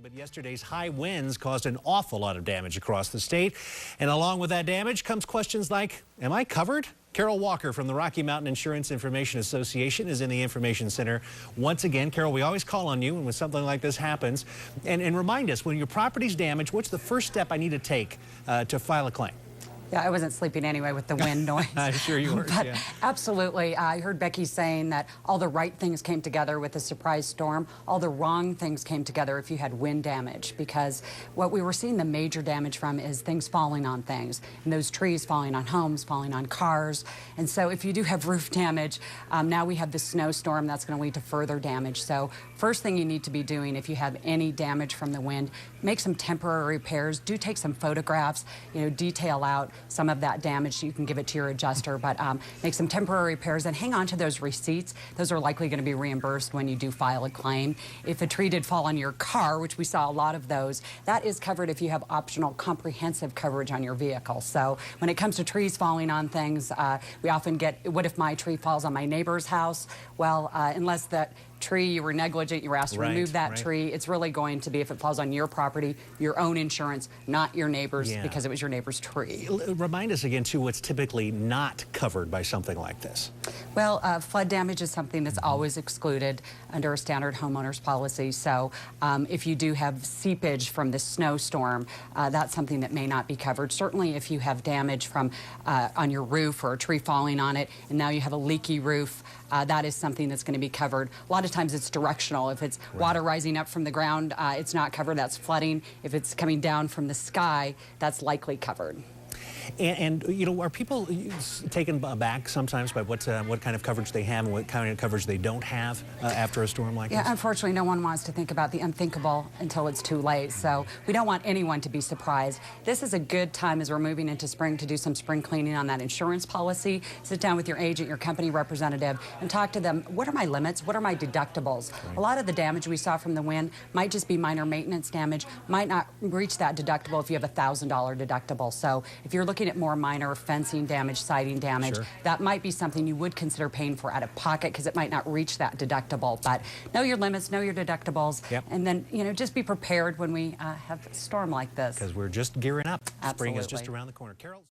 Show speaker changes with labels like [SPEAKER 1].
[SPEAKER 1] But yesterday's high winds caused an awful lot of damage across the state. And along with that damage comes questions like, am I covered? Carol Walker from the Rocky Mountain Insurance Information Association is in the Information Center. Once again, Carol, we always call on you when something like this happens. And remind us, when your property's damaged, what's the first step I need to take to file a claim?
[SPEAKER 2] Yeah, I wasn't sleeping anyway with the wind noise.
[SPEAKER 1] I'm sure you were,
[SPEAKER 2] But
[SPEAKER 1] yeah.
[SPEAKER 2] Absolutely. I heard Becky saying that all the right things came together with the surprise storm. All the wrong things came together if you had wind damage, because what we were seeing the major damage from is things falling on things, and those trees falling on homes, falling on cars. And so if you do have roof damage, now we have the snowstorm that's going to lead to further damage. So first thing you need to be doing if you have any damage from the wind, make some temporary repairs. Do take some photographs, detail out some of that damage so you can give it to your adjuster, but make some temporary repairs and hang on to those receipts. Those are likely going to be reimbursed when you do file a claim. If a tree did fall on your car, which we saw a lot of those, that is covered if you have optional comprehensive coverage on your vehicle. So when it comes to trees falling on things, we often get, what if my tree falls on my neighbor's house? Well, unless that tree, you were negligent, you were asked to remove that tree, it's really going to be, if it falls on your property, your own insurance, not your neighbor's, because it was your neighbor's tree.
[SPEAKER 1] Remind us again, too, what's typically not covered by something like this.
[SPEAKER 2] Well, flood damage is something that's always excluded under a standard homeowner's policy. So if you do have seepage from the snowstorm, that's something that may not be covered. Certainly if you have damage from on your roof or a tree falling on it, and now you have a leaky roof, that is something that's going to be covered. A lot of times it's directional. If it's water rising up from the ground, it's not covered. That's flooding. If it's coming down from the sky, that's likely covered.
[SPEAKER 1] And are people taken aback sometimes by what kind of coverage they have and what kind of coverage they don't have after a storm like this?
[SPEAKER 2] Yeah, unfortunately, no one wants to think about the unthinkable until it's too late. So we don't want anyone to be surprised. This is a good time as we're moving into spring to do some spring cleaning on that insurance policy. Sit down with your agent, your company representative, and talk to them. What are my limits? What are my deductibles? A lot of the damage we saw from the wind might just be minor maintenance damage, might not reach that deductible if you have a $1,000 deductible. So if you're looking at more minor fencing damage, siding damage, that might be something you would consider paying for out of pocket because it might not reach that deductible. But know your limits, know your deductibles, and then just be prepared when we have a storm like this.
[SPEAKER 1] Because we're just gearing up.
[SPEAKER 2] Absolutely.
[SPEAKER 1] Spring is just around the corner. Carol.